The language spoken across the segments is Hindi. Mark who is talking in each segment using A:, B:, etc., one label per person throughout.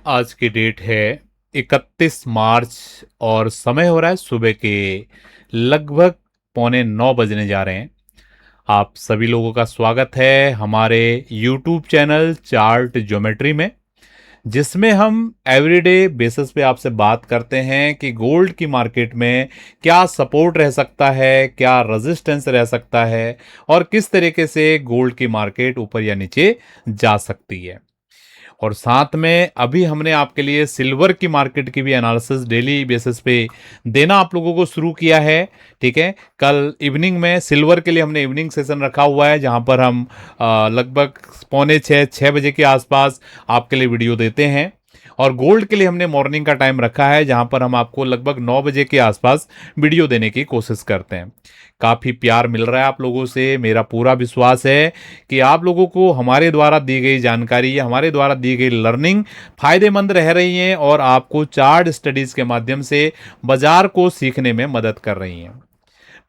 A: आज की डेट है 31 मार्च और समय हो रहा है सुबह के लगभग 8:45 बजने जा रहे हैं। आप सभी लोगों का स्वागत है हमारे YouTube चैनल चार्ट ज्योमेट्री में, जिसमें हम एवरीडे बेसिस पे आपसे बात करते हैं कि गोल्ड की मार्केट में क्या सपोर्ट रह सकता है, क्या रेजिस्टेंस रह सकता है और किस तरीके से गोल्ड की मार्केट ऊपर या नीचे जा सकती है। और साथ में अभी हमने आपके लिए सिल्वर की मार्केट की भी एनालिसिस डेली बेसिस पे देना आप लोगों को शुरू किया है। ठीक है, कल इवनिंग में सिल्वर के लिए हमने इवनिंग सेशन रखा हुआ है, जहां पर हम लगभग 5:45-6 बजे के आसपास आपके लिए वीडियो देते हैं। और गोल्ड के लिए हमने मॉर्निंग का टाइम रखा है, जहां पर हम आपको लगभग 9 बजे के आसपास वीडियो देने की कोशिश करते हैं। काफ़ी प्यार मिल रहा है आप लोगों से, मेरा पूरा विश्वास है कि आप लोगों को हमारे द्वारा दी गई जानकारी या हमारे द्वारा दी गई लर्निंग फायदेमंद रह रही है और आपको चार्ट स्टडीज के माध्यम से बाजार को सीखने में मदद कर रही हैं।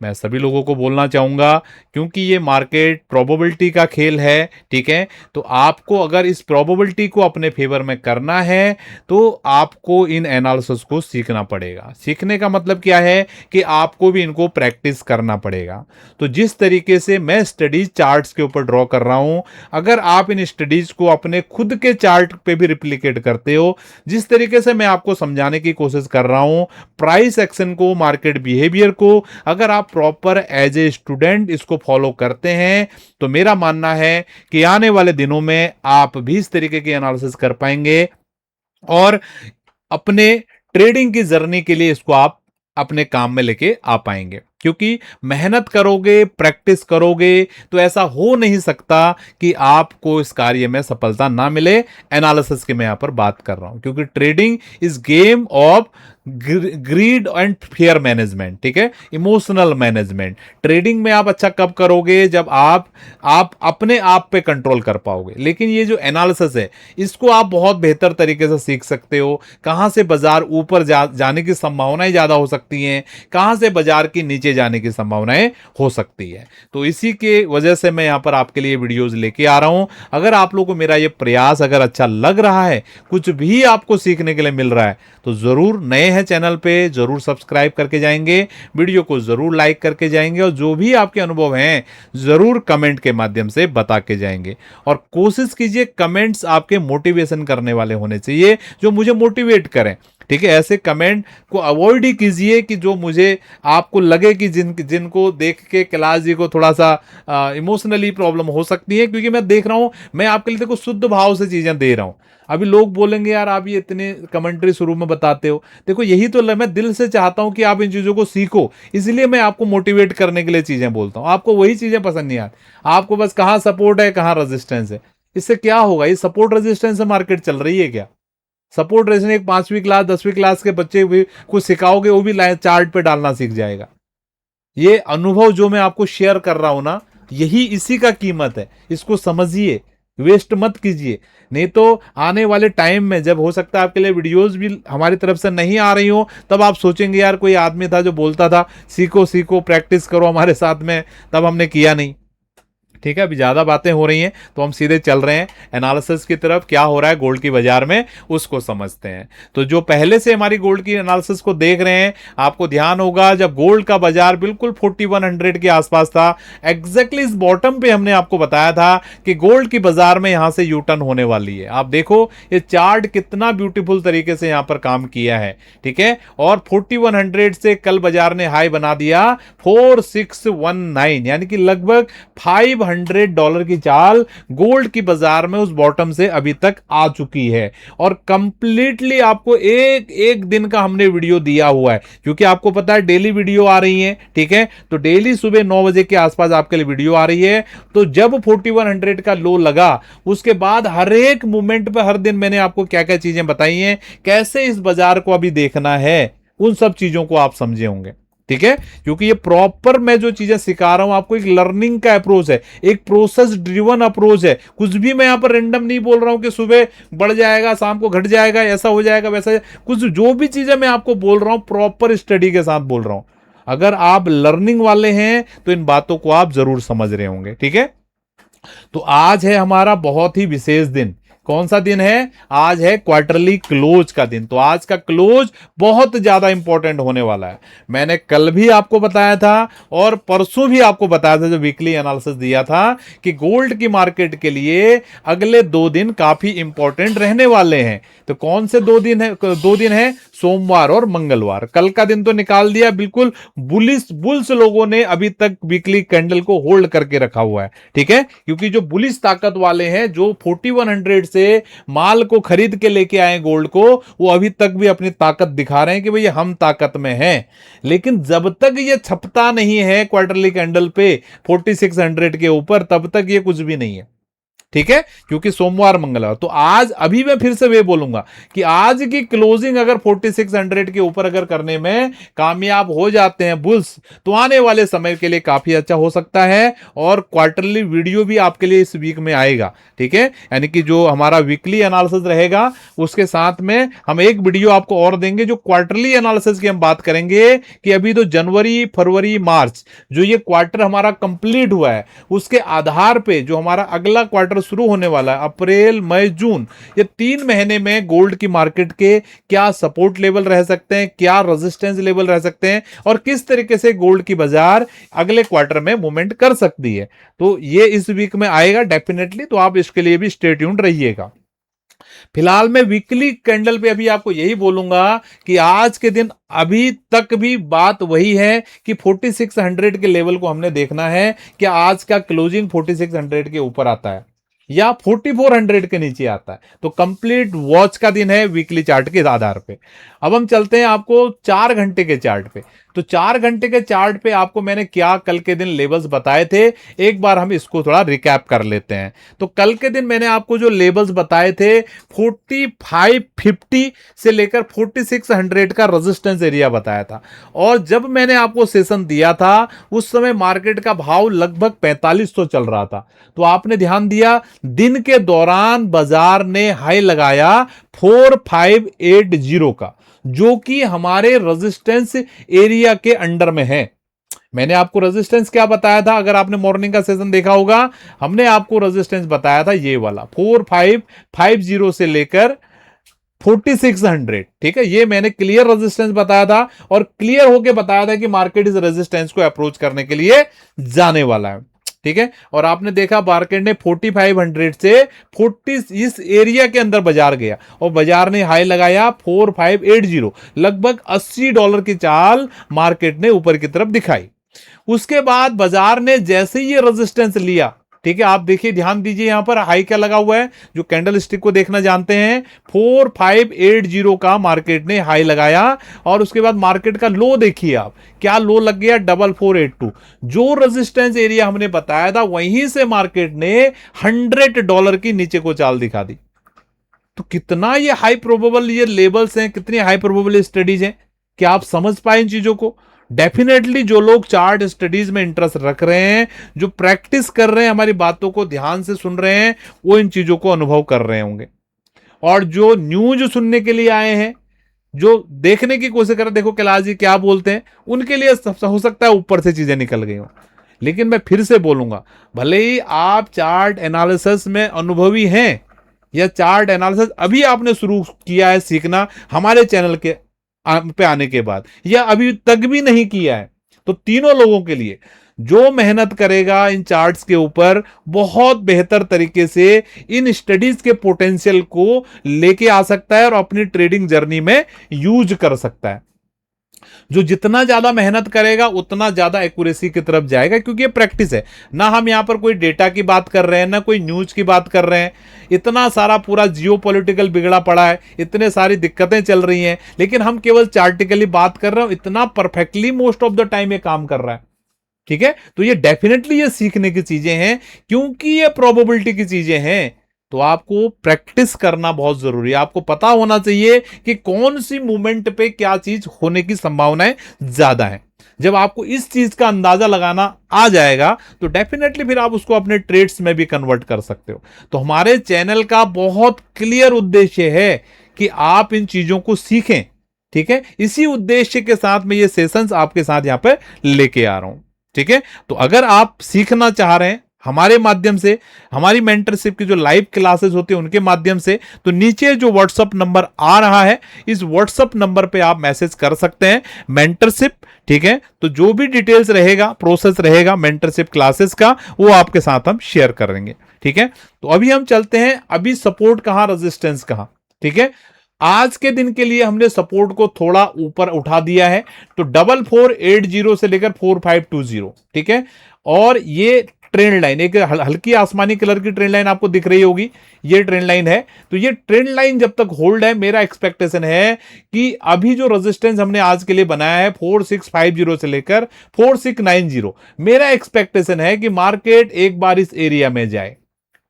A: मैं सभी लोगों को बोलना चाहूँगा, क्योंकि ये मार्केट प्रोबेबिलिटी का खेल है। ठीक है, तो आपको अगर इस प्रोबेबिलिटी को अपने फेवर में करना है तो आपको इन एनालिसिस को सीखना पड़ेगा। सीखने का मतलब क्या है कि आपको भी इनको प्रैक्टिस करना पड़ेगा। तो जिस तरीके से मैं स्टडीज चार्ट्स के ऊपर ड्रॉ कर रहा हूं, अगर आप इन स्टडीज को अपने खुद के चार्ट पे भी रिप्लिकेट करते हो, जिस तरीके से मैं आपको समझाने की कोशिश कर रहा हूं, प्राइस एक्शन को, मार्केट बिहेवियर को, अगर आप प्रॉपर एज ए स्टूडेंट इसको फॉलो करते हैं, तो मेरा मानना है कि आने वाले दिनों में आप भी इस तरीके की एनालिसिस कर पाएंगे और अपने ट्रेडिंग की जर्नी के लिए इसको आप अपने काम में लेके आ पाएंगे। क्योंकि मेहनत करोगे, प्रैक्टिस करोगे, तो ऐसा हो नहीं सकता कि आपको इस कार्य में सफलता ना मिले। एनालिसिस की मैं यहां पर बात कर रहा हूं, क्योंकि trading is game of grid and fear management. ठीक है, इमोशनल मैनेजमेंट। ट्रेडिंग में आप अच्छा कब करोगे? जब आप अपने आप पे कंट्रोल कर पाओगे। लेकिन ये जो एनालिसिस है, इसको आप बहुत बेहतर तरीके से सीख सकते हो। कहां से बाजार ऊपर जाने की संभावनाएं ज्यादा हो सकती हैं, कहां से बाजार की नीचे जाने की संभावनाएं हो सकती है। तो इसी के वजह से मैं यहां पर आपके लिए वीडियोस लेके आ रहा हूं। अगर आप लोगों को मेरा ये प्रयास अगर अच्छा लग रहा है, कुछ भी आपको सीखने के लिए मिल रहा है, तो जरूर नए हैं चैनल पे जरूर सब्सक्राइब करके जाएंगे, वीडियो को जरूर लाइक करके जाएंगे और जो भी आपके अनुभव हैं जरूर कमेंट के माध्यम से बता के जाएंगे। और कोशिश कीजिए कमेंट्स आपके मोटिवेशन करने वाले होने चाहिए, जो मुझे मोटिवेट करें। ठीक है, ऐसे कमेंट को अवॉइड ही कीजिए कि जो मुझे आपको लगे कि जिनको देख के कैलाश जी को थोड़ा सा इमोशनली प्रॉब्लम हो सकती है। क्योंकि मैं देख रहा हूं, मैं आपके लिए देखो शुद्ध भाव से चीजें दे रहा हूं। अभी लोग बोलेंगे यार आप ये इतने कमेंट्री शुरू में बताते हो। देखो यही तो मैं दिल से चाहता हूं कि आप इन चीजों को सीखो, इसलिए मैं आपको मोटिवेट करने के लिए चीजें बोलता हूं। आपको वही चीजें पसंद नहीं आती, आपको बस कहां सपोर्ट है कहां रेजिस्टेंस है। इससे क्या होगा? ये सपोर्ट रेजिस्टेंस से मार्केट चल रही है क्या? सपोर्ट रेजिस्टेंस एक 5वीं क्लास 10वीं क्लास के बच्चे भी कुछ सिखाओगे, वो भी चार्ट पे डालना सीख जाएगा। ये अनुभव जो मैं आपको शेयर कर रहा हूं ना, यही इसी का कीमत है। इसको समझिए, वेस्ट मत कीजिए। नहीं तो आने वाले टाइम में जब हो सकता है आपके लिए वीडियोस भी हमारी तरफ से नहीं आ रही हो, तब आप सोचेंगे यार कोई आदमी था जो बोलता था सीखो सीखो प्रैक्टिस करो हमारे साथ में, तब हमने किया नहीं। ठीक है, अभी ज़्यादा बातें हो रही हैं तो हम सीधे चल रहे हैं एनालिसिस की तरफ। क्या हो रहा है गोल्ड की बाजार में उसको समझते हैं। तो जो पहले से हमारी गोल्ड की एनालिसिस को देख रहे हैं, आपको ध्यान होगा जब गोल्ड का बाजार बिल्कुल 4100 के आसपास था, एग्जैक्टली इस बॉटम पे हमने आपको बताया था कि गोल्ड की बाजार में यहां से यू टर्न होने वाली है। आप देखो ये चार्ट कितना ब्यूटीफुल तरीके से यहां पर काम किया है। ठीक है, और 4100 से कल बाजार ने हाई बना दिया 4619, यानी कि लगभग $500 की चाल गोल्ड की बाजार में उस बॉटम से अभी तक आ चुकी है। और कंप्लीटली आपको एक एक दिन का हमने वीडियो दिया हुआ है, क्योंकि आपको पता है डेली वीडियो आ रही है। ठीक है, तो डेली सुबह 9 बजे के आसपास आपके लिए वीडियो आ रही है। तो जब 4100 का लो लगा, उसके बाद हर एक मूवमेंट पर हर दिन मैंने आपको क्या क्या चीजें बताई हैं, कैसे इस बाजार को अभी देखना है, उन सब चीजों को आप समझे होंगे। ठीक है, क्योंकि ये प्रॉपर मैं जो चीजें सिखा रहा हूं आपको, एक लर्निंग का अप्रोच है, एक प्रोसेस ड्रिवन अप्रोच है। कुछ भी मैं यहां पर रैंडम नहीं बोल रहा हूं कि सुबह बढ़ जाएगा शाम को घट जाएगा, ऐसा हो जाएगा वैसा। कुछ जो भी चीजें मैं आपको बोल रहा हूं प्रॉपर स्टडी के साथ बोल रहा हूं। अगर आप लर्निंग वाले हैं तो इन बातों को आप जरूर समझ रहे होंगे। ठीक है, तो आज है हमारा बहुत ही विशेष दिन। कौन सा दिन है? आज है क्वार्टरली क्लोज का दिन। तो आज का क्लोज बहुत ज्यादा इंपॉर्टेंट होने वाला है। मैंने कल भी आपको बताया था और परसों भी आपको बताया था, जो वीकली एनालिसिस दिया था, कि गोल्ड की मार्केट के लिए अगले 2 दिन काफी इंपॉर्टेंट रहने वाले हैं। तो कौन से 2 दिन है? 2 दिन है, सोमवार और मंगलवार। कल का दिन तो निकाल दिया, बिल्कुल बुल्स लोगों ने अभी तक वीकली कैंडल को होल्ड करके रखा हुआ है, ठीक है, क्योंकि जो बुलिस ताकत वाले हैं, जो 4100 से माल को खरीद के लेके आए गोल्ड को, वो अभी तक भी अपनी ताकत दिखा रहे हैं कि भैया हम ताकत में हैं। लेकिन जब तक ये छपता नहीं है क्वार्टरली कैंडल पे 4600 के ऊपर, तब तक ये कुछ भी नहीं है, ठीक है, क्योंकि सोमवार मंगलवार। तो आज अभी मैं फिर से वे बोलूंगा कि आज की क्लोजिंग अगर 4600 के ऊपर अगर करने में कामयाब हो जाते हैं बुल्स, तो आने वाले समय के लिए काफी अच्छा हो सकता है। और क्वार्टरली वीडियो भी आपके लिए इस वीक में आएगा, ठीक है, यानी कि जो हमारा वीकली एनालिसिस रहेगा उसके साथ में हम एक वीडियो आपको और देंगे, जो क्वार्टरली एनालिसिस की हम बात करेंगे कि अभी तो जनवरी, फरवरी, मार्च जो ये क्वार्टर हमारा कंप्लीट हुआ है, उसके आधार पे जो हमारा अगला क्वार्टर शुरू होने वाला है, अप्रैल, मई, जून, ये 3 महीने में गोल्ड की मार्केट के क्या सपोर्ट लेवल रह सकते हैं, क्या रेजिस्टेंस लेवल रह सकते हैं, और किस तरीके से गोल्ड की बाजार अगले क्वार्टर में मूवमेंट कर सकती है। तो ये इस वीक में आएगा डेफिनेटली, तो आप इसके लिए भी स्टे ट्यून्ड रहिएगा। फिलहाल मैं वीकली कैंडल पे अभी आपको यही बोलूंगा कि आज के दिन अभी तक भी बात वही है कि 4600 के लेवल को हमने देखना है कि आज का क्लोजिंग 4600 के ऊपर आता है या 4400 के नीचे आता है। तो कंप्लीट वॉच का दिन है वीकली चार्ट के आधार पे। अब हम चलते हैं आपको 4 घंटे के चार्ट पे। तो 4 घंटे के चार्ट पे आपको मैंने क्या कल के दिन लेवल्स बताए थे, एक बार हम इसको थोड़ा रिकैप कर लेते हैं। तो कल के दिन मैंने आपको जो लेवल्स बताए थे, 4550 से लेकर 4600 का रेजिस्टेंस एरिया बताया था। और जब मैंने आपको सेशन दिया था उस समय मार्केट का भाव लगभग 4500 चल रहा था। तो आपने ध्यान दिया, दिन के दौरान बाजार ने हाई लगाया 4580 का, जो कि हमारे रेजिस्टेंस एरिया के अंडर में है। मैंने आपको रेजिस्टेंस क्या बताया था? अगर आपने मॉर्निंग का सेशन देखा होगा, हमने आपको रेजिस्टेंस बताया था ये वाला 4550 से लेकर 4600, ठीक है, ये मैंने क्लियर रेजिस्टेंस बताया था और क्लियर होके बताया था कि मार्केट इस रेजिस्टेंस को अप्रोच करने के लिए जाने वाला है, ठीक है। और आपने देखा मार्केट ने 4500 से 40 इस एरिया के अंदर बाजार गया और बाजार ने हाई लगाया 4580, लगभग $80 की चाल मार्केट ने ऊपर की तरफ दिखाई। उसके बाद बाजार ने जैसे ही ये रेजिस्टेंस लिया, ठीक है, आप देखिए, ध्यान दीजिए, यहां पर हाई क्या लगा हुआ है, जो कैंडल स्टिक को देखना जानते हैं, 4580 का मार्केट ने हाई लगाया। और उसके बाद मार्केट का लो देखिए आप, क्या लो लग गया, 4482। जो रेजिस्टेंस एरिया हमने बताया था वहीं से मार्केट ने $100 की नीचे को चाल दिखा दी। तो कितना ये हाई प्रोबेबल ये लेवल्स हैं, कितनी हाई प्रोबेबल स्टडीज हैं, क्या आप समझ पाए इन चीजों को? डेफिनेटली जो लोग चार्ट स्टडीज में इंटरेस्ट रख रहे हैं, जो प्रैक्टिस कर रहे हैं, हमारी बातों को ध्यान से सुन रहे हैं, वो इन चीजों को अनुभव कर रहे होंगे। और जो न्यूज सुनने के लिए आए हैं, जो देखने की कोशिश कर रहे हैं, देखो कैलाश जी क्या बोलते हैं, उनके लिए हो सकता है ऊपर से चीजें निकल गई हो। लेकिन मैं फिर से बोलूंगा, भले ही आप चार्ट एनालिसिस में अनुभवी हैं या चार्ट एनालिसिस अभी आपने शुरू किया है सीखना हमारे चैनल के पे आने के बाद, या अभी तक भी नहीं किया है, तो तीनों लोगों के लिए जो मेहनत करेगा इन चार्ट्स के ऊपर, बहुत बेहतर तरीके से इन स्टडीज के पोटेंशियल को लेके आ सकता है और अपनी ट्रेडिंग जर्नी में यूज कर सकता है। जो जितना ज्यादा मेहनत करेगा उतना ज्यादा एक्यूरेसी की तरफ जाएगा, क्योंकि ये प्रैक्टिस है ना। हम यहां पर कोई डेटा की बात कर रहे हैं ना कोई न्यूज की बात कर रहे हैं। इतना सारा पूरा जियोपॉलिटिकल बिगड़ा पड़ा है, इतने सारी दिक्कतें चल रही हैं, लेकिन हम केवल चार्टिकली बात कर रहे हो, इतना perfectly most of the time ये काम कर रहा है, ठीक है। तो ये डेफिनेटली ये सीखने की चीजें हैं, क्योंकि ये प्रोबेबिलिटी की चीजें हैं। तो आपको प्रैक्टिस करना बहुत जरूरी है। आपको पता होना चाहिए कि कौन सी मूवमेंट पे क्या चीज होने की संभावनाएं ज्यादा है। जब आपको इस चीज का अंदाजा लगाना आ जाएगा तो डेफिनेटली फिर आप उसको अपने ट्रेड्स में भी कन्वर्ट कर सकते हो। तो हमारे चैनल का बहुत क्लियर उद्देश्य है कि आप इन चीजों को सीखें, ठीक है। इसी उद्देश्य के साथ मैं ये सेशंस आपके साथ यहां पर लेके आ रहा हूं, ठीक है। तो अगर आप सीखना चाह रहे हैं हमारे माध्यम से, हमारी मेंटरशिप की जो लाइव क्लासेस होती है उनके माध्यम से, तो नीचे जो व्हाट्सअप नंबर आ रहा है इस व्हाट्सअप नंबर पे आप मैसेज कर सकते हैं मेंटरशिप, ठीक है। तो जो भी डिटेल्स रहेगा, प्रोसेस रहेगा मेंटरशिप क्लासेस का, वो आपके साथ हम शेयर करेंगे, ठीक है। तो अभी हम चलते हैं, अभी सपोर्ट कहां, रेजिस्टेंस कहां, ठीक है। आज के दिन के लिए हमने सपोर्ट को थोड़ा ऊपर उठा दिया है, तो 4480 से लेकर 4520, ठीक है। और ये ट्रेंड लाइन, एक हल्की आसमानी कलर की ट्रेंड लाइन आपको दिख रही होगी, ये ट्रेंड लाइन है। तो ये ट्रेंड लाइन जब तक होल्ड है, मेरा एक्सपेक्टेशन है कि अभी जो रेजिस्टेंस हमने आज के लिए बनाया है 4650 से लेकर 4690, मेरा एक्सपेक्टेशन है कि मार्केट एक बार इस एरिया में जाए,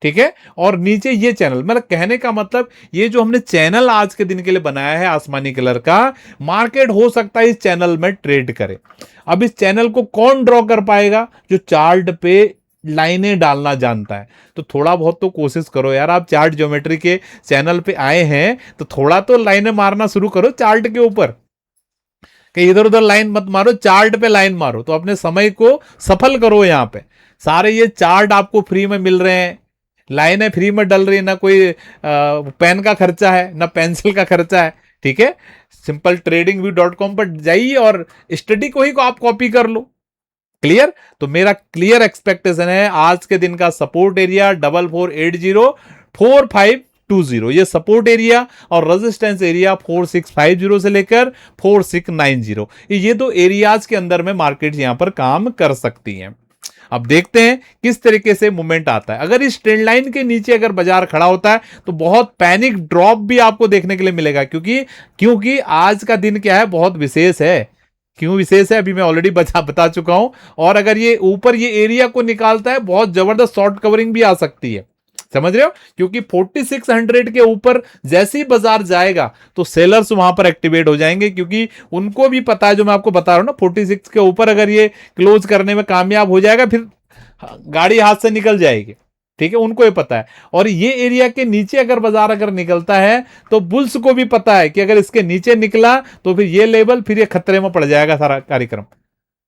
A: ठीक है। और नीचे ये चैनल, मतलब कहने का मतलब ये जो हमने चैनल आज के दिन के लिए बनाया है आसमानी कलर का, मार्केट हो सकता है इस चैनल में ट्रेड करे। अब इस चैनल को कौन ड्रॉ कर पाएगा? जो चार्ट पे लाइनें डालना जानता है। तो थोड़ा बहुत तो कोशिश करो यार, आप चार्ट ज्योमेट्री के चैनल पे आए हैं तो थोड़ा तो लाइनें मारना शुरू करो चार्ट के ऊपर, कि इधर उधर लाइन मत मारो, चार्ट पे लाइन मारो, तो अपने समय को सफल करो। यहां पे सारे ये चार्ट आपको फ्री में मिल रहे हैं, लाइनें फ्री में डल रही है, ना कोई पेन का खर्चा है, ना पेंसिल का खर्चा है, ठीक है। सिंपल ट्रेडिंग व्यू .com पर जाइए और स्टडी को ही को आप कॉपी कर लो। क्लियर? तो मेरा क्लियर एक्सपेक्टेशन है आज के दिन का सपोर्ट एरिया 4480 4520, ये सपोर्ट एरिया, और रेजिस्टेंस एरिया 4650 से लेकर 4690, ये दो एरियाज के अंदर में मार्केट यहां पर काम कर सकती हैं। अब देखते हैं किस तरीके से मूवमेंट आता है। अगर इस ट्रेंड लाइन के नीचे अगर बाजार खड़ा होता है तो बहुत पैनिक ड्रॉप भी आपको देखने के लिए मिलेगा, क्योंकि आज का दिन क्या है, बहुत विशेष है। क्यों विशेष है अभी मैं ऑलरेडी बता चुका हूं। और अगर ये ऊपर ये एरिया को निकालता है, बहुत जबरदस्त शॉर्ट कवरिंग भी आ सकती है, समझ रहे हो? क्योंकि 4600 के ऊपर जैसे ही बाजार जाएगा तो सेलर्स वहां पर एक्टिवेट हो जाएंगे, क्योंकि उनको भी पता है, जो मैं आपको बता रहा हूं ना, 46 के ऊपर अगर ये क्लोज करने में कामयाब हो जाएगा, फिर गाड़ी हाथ से निकल जाएगी, ठीक है, उनको ये पता है। और ये एरिया के नीचे अगर बाजार अगर निकलता है तो बुल्स को भी पता है कि अगर इसके नीचे निकला तो फिर ये लेवल, फिर ये खतरे में पड़ जाएगा सारा कार्यक्रम।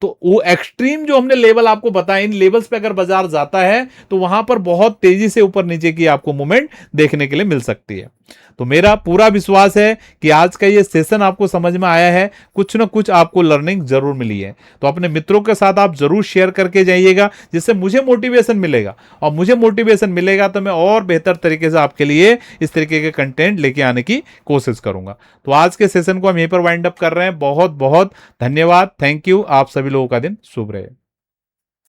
A: तो वो एक्सट्रीम जो हमने लेवल आपको बताया, इन लेवल्स पे अगर बाजार जाता है तो वहां पर बहुत तेजी से ऊपर नीचे की आपको मूवमेंट देखने के लिए मिल सकती है। तो मेरा पूरा विश्वास है कि आज का ये सेशन आपको समझ में आया है, कुछ ना कुछ आपको लर्निंग जरूर मिली है। तो अपने मित्रों के साथ आप जरूर शेयर करके जाइएगा, जिससे मुझे मोटिवेशन मिलेगा, और मुझे मोटिवेशन मिलेगा तो मैं और बेहतर तरीके से आपके लिए इस तरीके के कंटेंट लेके आने की कोशिश करूंगा। तो आज के सेशन को हम यहीं पर वाइंड अप कर रहे हैं। बहुत बहुत धन्यवाद, थैंक यू। आप सभी लोगों का दिन शुभ रहे।